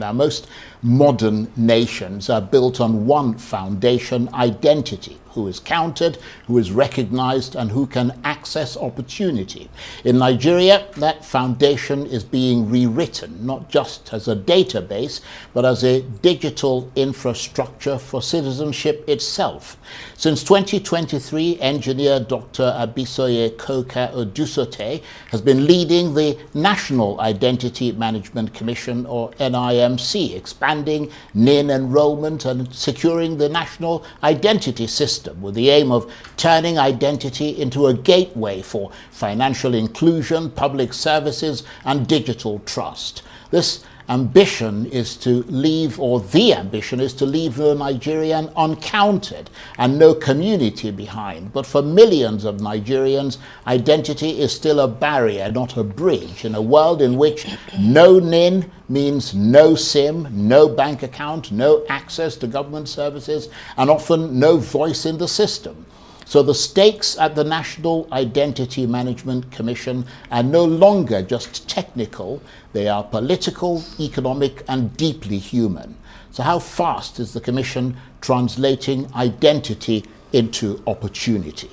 Now, most modern nations are built on one foundation: identity. Who is counted, who is recognized, and who can access opportunity. In Nigeria, that foundation is being rewritten, not just as a database, but as a digital infrastructure for citizenship itself. Since 2023, engineer Dr. Abisoye Coker-Odusote has been leading the National Identity Management Commission, or NIMC, expanding NIN enrollment and securing the national identity system, with the aim of turning identity into a gateway for financial inclusion, public services, and digital trust. This ambition is to leave, or the ambition is to leave no Nigerian uncounted and no community behind. But for millions of Nigerians, identity is still a barrier, not a bridge, in a world in which no NIN means no SIM, no bank account, no access to government services, and often no voice in the system. So the stakes at the National Identity Management Commission are no longer just technical, they are political, economic, and deeply human. So how fast is the Commission translating identity into opportunity?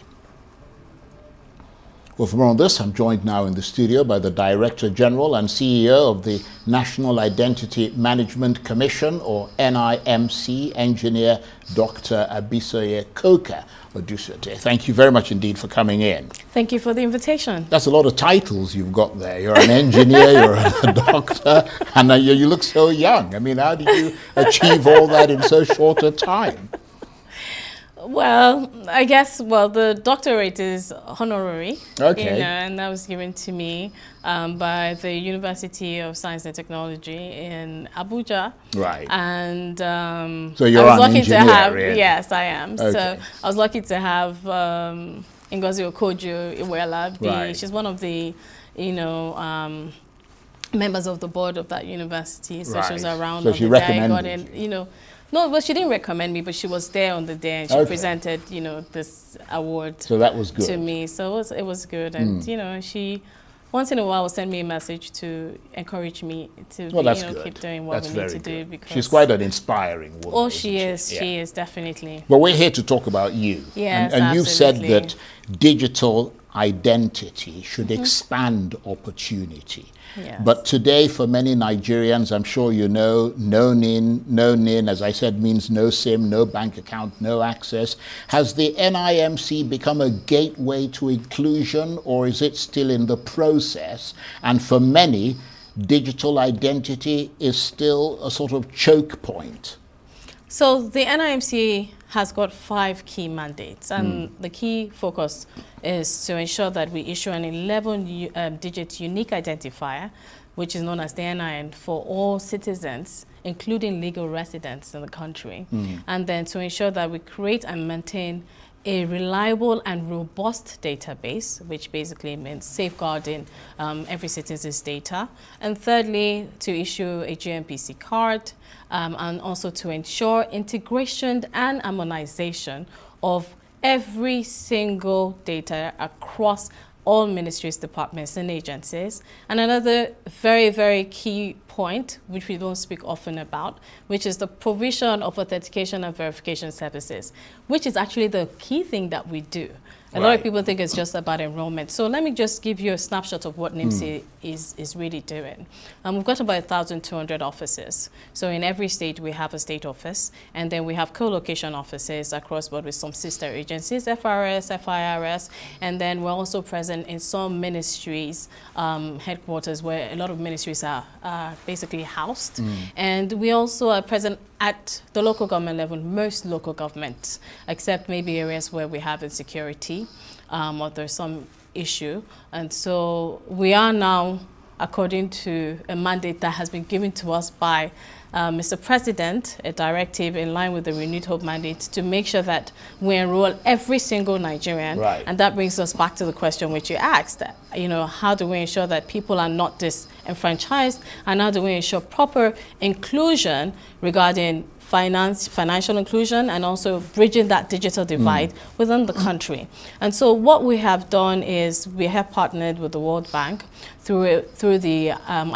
Well, for more on this, I'm joined now in the studio by the Director General and CEO of the National Identity Management Commission, or NIMC, Engineer Dr. Abisoye Coker-Odusote. Thank you very much indeed for coming in. Thank you for the invitation. That's a lot of titles you've got there. You're an engineer, you're a doctor, and you look so young. I mean, how did you achieve all that in so short a time? Well, I guess, the doctorate is honorary. Okay. And that was given to me by the University of Science and Technology in Abuja. Right. And so you're I was an lucky engineer, to have, really? Yes, I am. Okay. So I was lucky to have Ngozi Okojo-Iweala be. Right. She's one of the, members of the board of that university. So she was around. So she recommended you. No, well, she didn't recommend me, but she was there on the day, and she presented, this award. So that was good to me. So it was good, and she once in a while will send me a message to encourage me to keep doing what we need to do. Because she's quite an inspiring woman. Oh, she is. She is definitely. But we're here to talk about you. Yes, and you've said that digital identity should expand opportunity. Yes. But today, for many Nigerians, I'm sure you know, no NIN, as I said, means no SIM, no bank account, no access. Has the NIMC become a gateway to inclusion, or is it still in the process? And for many, digital identity is still a sort of choke point. So the NIMC has got 5 key mandates, and the key focus is to ensure that we issue an 11-digit unique identifier, which is known as the NIN, for all citizens, including legal residents in the country, and then to ensure that we create and maintain a reliable and robust database, which basically means safeguarding every citizen's data. And thirdly, to issue a GMPC card, and also to ensure integration and harmonization of every single data across all ministries, departments, and agencies. And another very, very key point, which we don't speak often about, which is the provision of authentication and verification services, which is actually the key thing that we do. A lot of people think it's just about enrollment. So let me just give you a snapshot of what NIMC is really doing. We've got about 1,200 offices. So in every state, we have a state office, and then we have co-location offices across board with some sister agencies, FRS, FIRS, and then we're also present in some ministries, headquarters, where a lot of ministries are basically housed. And we also are present at the local government level, most local governments, except maybe areas where we have insecurity or there's some issue. And so we are now, according to a mandate that has been given to us by Mr. President, a directive in line with the Renewed Hope mandate, to make sure that we enroll every single Nigerian. Right. And that brings us back to the question which you asked, how do we ensure that people are not disenfranchised, and how do we ensure proper inclusion regarding financial inclusion, and also bridging that digital divide within the country. And so what we have done is we have partnered with the World Bank through the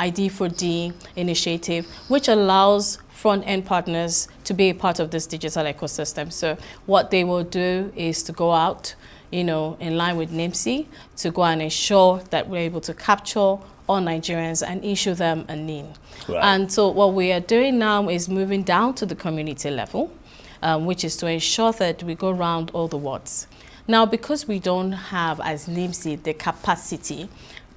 ID4D initiative, which allows front-end partners to be a part of this digital ecosystem. So what they will do is to go out, in line with NIMC, to go and ensure that we're able to capture all Nigerians and issue them a NIN. Right. And so what we are doing now is moving down to the community level, which is to ensure that we go around all the wards. Now, because we don't have, as NIMC, the capacity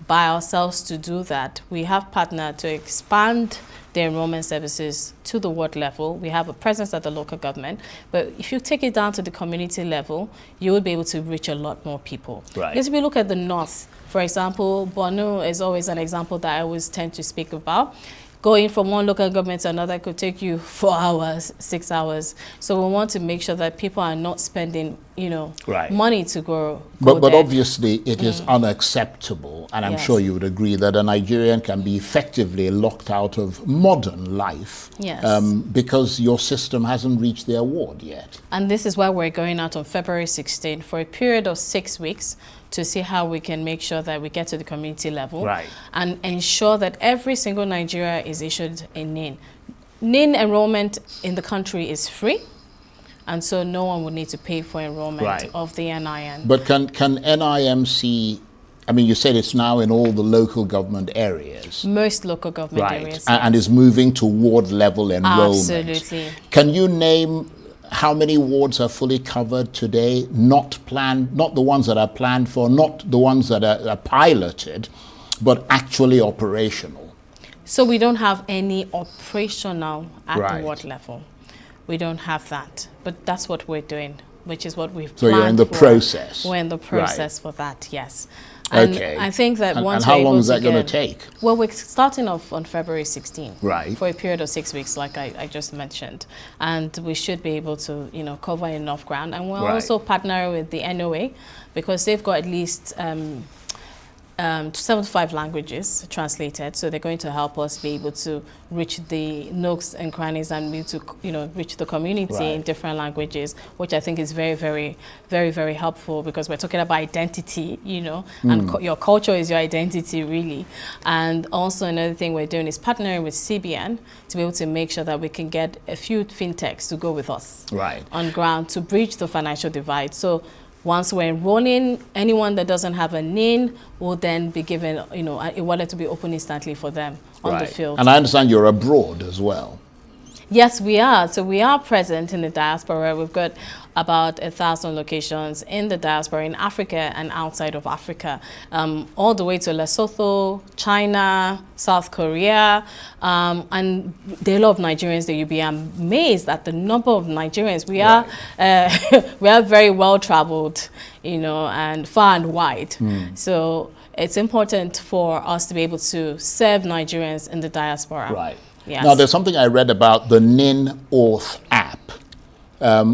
by ourselves to do that, we have partnered to expand the enrollment services to the ward level. We have a presence at the local government, but if you take it down to the community level, you will be able to reach a lot more people. Right. Because if we look at the north, for example, Borno is always an example that I always tend to speak about. Going from one local government to another could take you 4 hours, 6 hours. So we want to make sure that people are not spending, right, money to go But there. obviously it is unacceptable, and I'm Yes. sure you would agree that a Nigerian can be effectively locked out of modern life, Yes. because your system hasn't reached their ward yet. And this is why we're going out on February 16th for a period of 6 weeks to see how we can make sure that we get to the community level, Right, and ensure that every single Nigeria is issued a NIN. NIN enrollment in the country is free, and so no one would need to pay for enrollment Right. of the NIN. But can NIMC, I mean, you said it's now in all the local government areas. Most local government Right, areas. and is moving to ward level enrollment. Absolutely. Can you name how many wards are fully covered today, not planned, not the ones that are planned for, not the ones that are piloted, but actually operational? So we don't have any operational at Right. the ward level. We don't have that, but that's what we're doing, which is what we've So planned you're in the for. process. We're in the Right. process for that, yes. And Okay. I think that And once how we're long able is that going to get- take? Well, we're starting off on February 16th. Right. For a period of 6 weeks, like I just mentioned. And we should be able to, cover enough ground. And we're Right. also partnering with the NOA, because they've got at least 75 languages translated, so they're going to help us be able to reach the nooks and crannies and be to reach the community Right. in different languages, which I think is very, very, very, very helpful, because we're talking about identity, and your culture is your identity, really. And also another thing we're doing is partnering with CBN to be able to make sure that we can get a few fintechs to go with us Right. on ground to bridge the financial divide. So once we're enrolling, anyone that doesn't have a NIN will then be given, a wallet to be open instantly for them on the Right. field. And I understand you're abroad as well. Yes, we are. So we are present in the diaspora. We've got about 1,000 locations in the diaspora, in Africa and outside of Africa, all the way to Lesotho, China, South Korea, and there are a lot of Nigerians that you'll be amazed at the number of Nigerians. We are we are very well traveled, and far and wide. So it's important for us to be able to serve Nigerians in the diaspora. Right. Yes. Now, there's something I read about the NIN Auth app,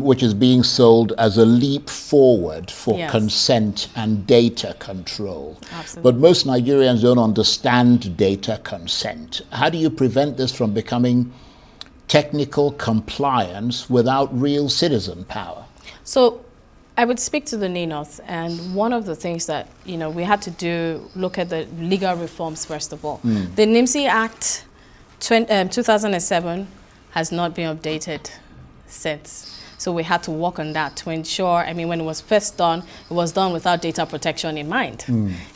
which is being sold as a leap forward for Yes. consent and data control. Absolutely. But most Nigerians don't understand data consent. How do you prevent this from becoming technical compliance without real citizen power? So I would speak to the NINOth, and one of the things that we had to do, look at the legal reforms first of all. The NIMC Act 2007 has not been updated since. So we had to work on that to ensure, when it was first done, it was done without data protection in mind.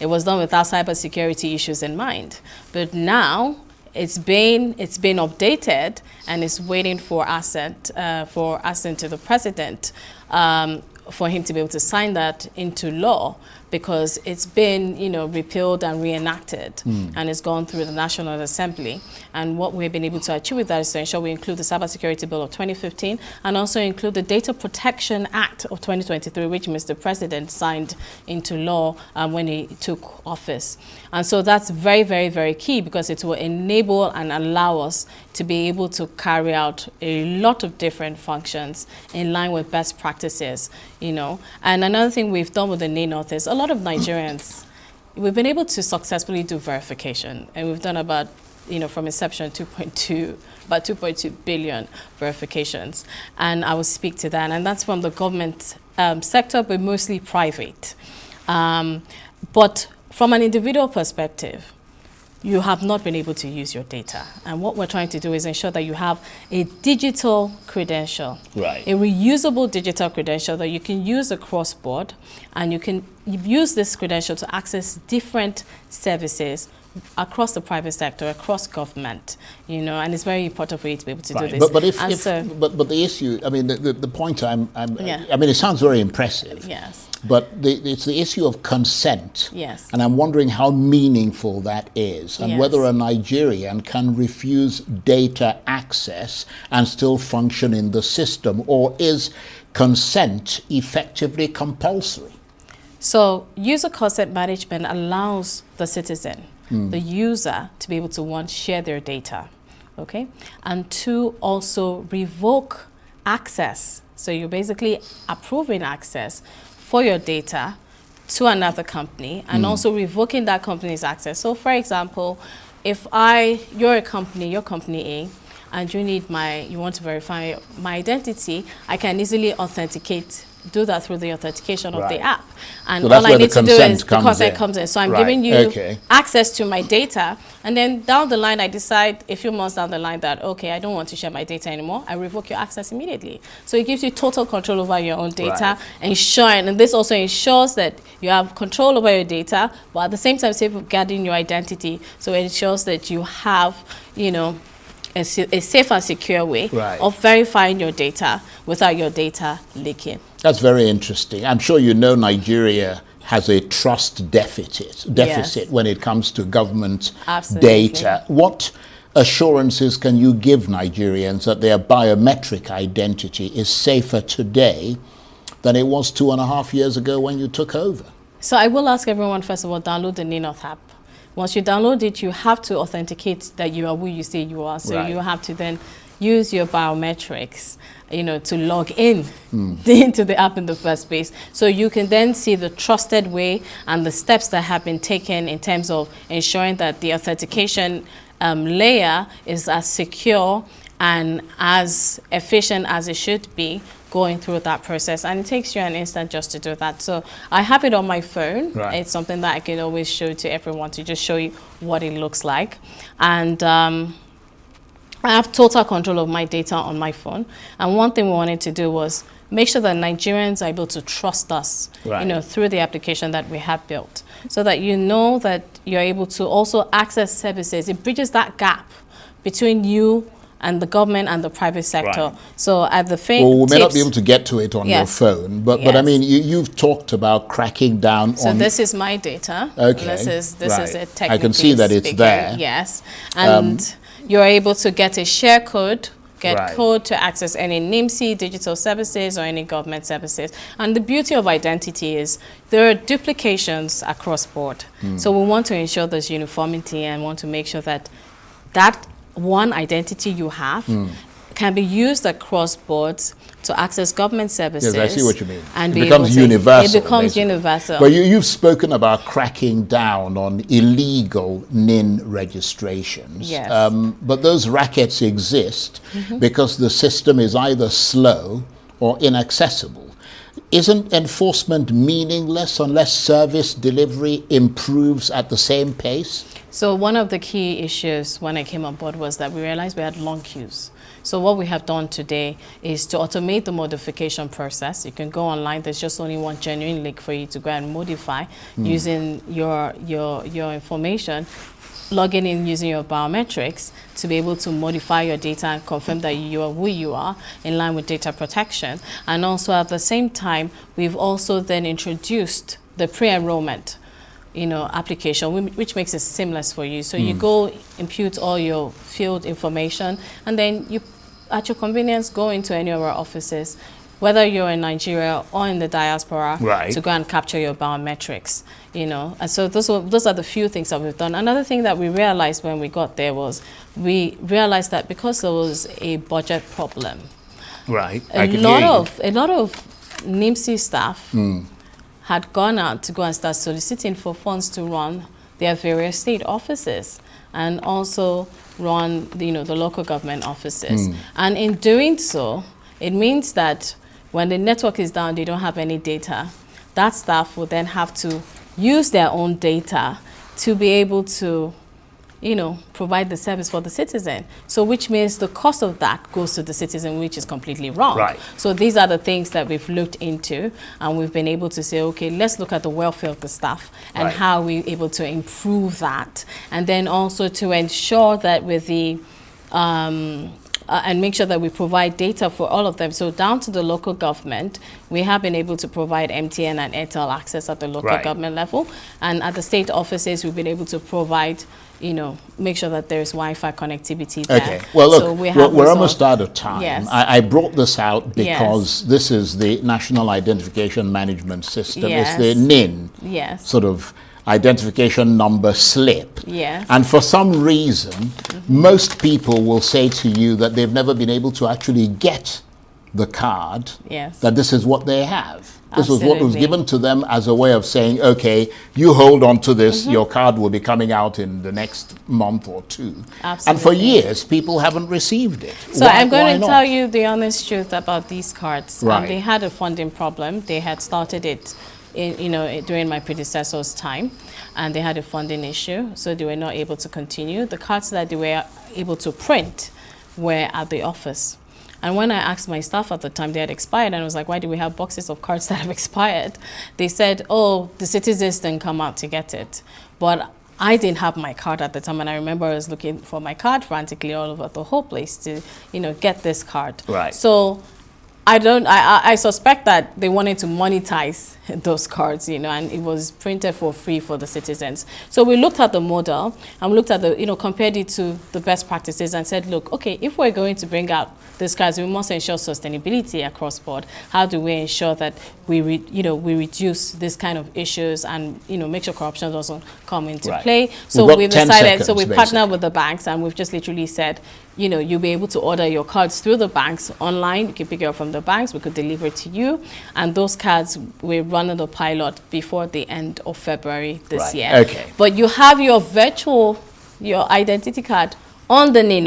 It was done without cybersecurity issues in mind. But now it's been updated, and it's waiting for assent to the president, for him to be able to sign that into law, because it's been, repealed and reenacted, and it's gone through the National Assembly. And what we've been able to achieve with that is to ensure we include the Cybersecurity Bill of 2015, and also include the Data Protection Act of 2023, which Mr. President signed into law when he took office. And so that's very, very, very key, because it will enable and allow us to be able to carry out a lot of different functions in line with best practices, And another thing we've done with the NINOth is a lot of Nigerians, we've been able to successfully do verification, and we've done about from inception, about 2.2 billion verifications. And I will speak to that. And that's from the government sector, but mostly private. But from an individual perspective, you have not been able to use your data. And what we're trying to do is ensure that you have a digital credential, right, a reusable digital credential that you can use across board, and you can use this credential to access different services across the private sector, across government, and it's very important for you to be able to do this. But the issue, I mean, the point I mean, it sounds very impressive. Yes. But it's the issue of consent. Yes. And I'm wondering how meaningful that is, and yes, whether a Nigerian can refuse data access and still function in the system, or is consent effectively compulsory? So user consent management allows the citizen, the user, to be able to, one, share their data, okay? And two, also revoke access. So you're basically approving access for your data to another company, and also revoking that company's access. So for example, if you're a company, you're company A, and you want to verify my identity, I can easily do that through the authentication of the app. And so all I need to do is the consent comes in. So I'm giving you access to my data, and then down the line, I decide a few months down the line that, okay, I don't want to share my data anymore. I revoke your access immediately. So it gives you total control over your own data, and this also ensures that you have control over your data, but at the same time safeguarding your identity. So it ensures that you have, a safe and secure way of verifying your data without your data leaking. That's very interesting. I'm sure Nigeria has a trust deficit when it comes to government data. What assurances can you give Nigerians that their biometric identity is safer today than it was 2.5 years ago when you took over? So I will ask everyone, first of all, download the NIN app. Once you download it, you have to authenticate that you are who you say you are. So you have to then use your biometrics, to log in into the app in the first place. So you can then see the trusted way and the steps that have been taken in terms of ensuring that the authentication layer is as secure and as efficient as it should be going through that process. And it takes you an instant just to do that. So I have it on my phone. It's something that I can always show to everyone to just show you what it looks like. And I have total control of my data on my phone. And one thing we wanted to do was make sure that Nigerians are able to trust us, through the application that we have built, so that that you're able to also access services. It bridges that gap between you and the government and the private sector. So at the we may not be able to get to it on your phone, but I mean, you've talked about cracking down on. So this is my data. Okay. This is it. Technically I can see that it's there. Yes, and you're able to get a share code. Code to access any NIMC digital services or any government services. And the beauty of identity is there are duplications across board. So we want to ensure there's uniformity and want to make sure that one identity you have can be used across boards to access government services. Yes, I see what you mean. And it becomes universal. It becomes universal. But you've spoken about cracking down on illegal NIN registrations. Yes. But those rackets exist because the system is either slow or inaccessible. Isn't enforcement meaningless unless service delivery improves at the same pace? So one of the key issues when I came on board was that we realized we had long queues. So what we have done today is to automate the modification process. You can go online. There's just only one genuine link for you to go and modify using your information, logging in using your biometrics to be able to modify your data and confirm that you are who you are in line with data protection. And also at the same time, we've also then introduced the pre-enrollment application, which makes it seamless for you. So you go impute all your field information, and then you, at your convenience, go into any of our offices, whether you're in Nigeria or in the diaspora, to go and capture your biometrics. And so those are the few things that we've done. Another thing that we realized when we got there was we realized that because there was a budget problem, a lot of NIMC staff had gone out to go and start soliciting for funds to run their various state offices and also run the local government offices. And in doing so, it means that when the network is down, they don't have any data. That staff will then have to use their own data to be able to provide the service for the citizen. So which means the cost of that goes to the citizen, which is completely wrong. Right. So these are the things that we've looked into, and we've been able to say, okay, let's look at the welfare of the staff and how we're able to improve that. And then also to ensure that with the and make sure that we provide data for all of them. So down to the local government, we have been able to provide MTN and Airtel access at the local government level. And at the state offices, we've been able to provide, make sure that there's Wi-Fi connectivity there. Okay. Well, look, so we're almost out of time. Yes. I brought this out because this is the National Identification Management System. Yes. It's the NIN Yes. Identification number slip. Yes. And for some reason, most people will say to you that they've never been able to actually get the card, that this is what they have. This was what was given to them as a way of saying, okay, you hold on to this, your card will be coming out in the next month or two. Absolutely. And for years, people haven't received it. So I'm going to tell you the honest truth about these cards. Right. They had a funding problem. They had started it during my predecessor's time, and they had a funding issue, so they were not able to continue. The cards that they were able to print were at the office. And when I asked my staff at the time, they had expired, and I was like, why do we have boxes of cards that have expired? They said, oh, the citizens didn't come out to get it. But I didn't have my card at the time, and I remember I was looking for my card frantically all over the whole place to, get this card. Right. So I suspect that they wanted to monetize those cards, and it was printed for free for the citizens. So we looked at the model, and we looked at compared it to the best practices and said, look, okay, if we're going to bring out these cards, we must ensure sustainability across board. How do we ensure that we reduce this kind of issues and, make sure corruption doesn't come into play? So we decided, so we partnered with the banks, and we've just literally said, you'll be able to order your cards through the banks online. You can pick it up from the banks. We could deliver it to you. And those cards, we're running the pilot before the end of February this year. Okay. But you have your identity card on the NIN,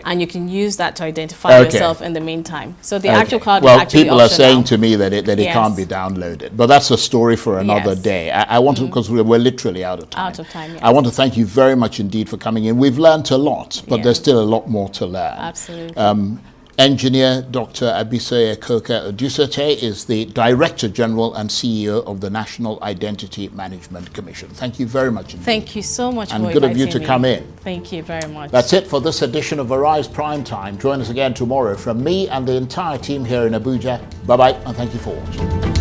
and you can use that to identify yourself in the meantime. So the actual card is actually people are saying to me that it can't be downloaded, but that's a story for another day. I want to, because we're literally out of time. Out of time, yes. I want to thank you very much indeed for coming in. We've learned a lot, but there's still a lot more to learn. Absolutely. Engineer Dr. Abisoye Coker-Odusote is the Director General and CEO of the National Identity Management Commission. Thank you very much indeed. Thank you so much for inviting me. And good of you to come in. Thank you very much. That's it for this edition of Arise Prime Time. Join us again tomorrow from me and the entire team here in Abuja. Bye-bye, and thank you for watching.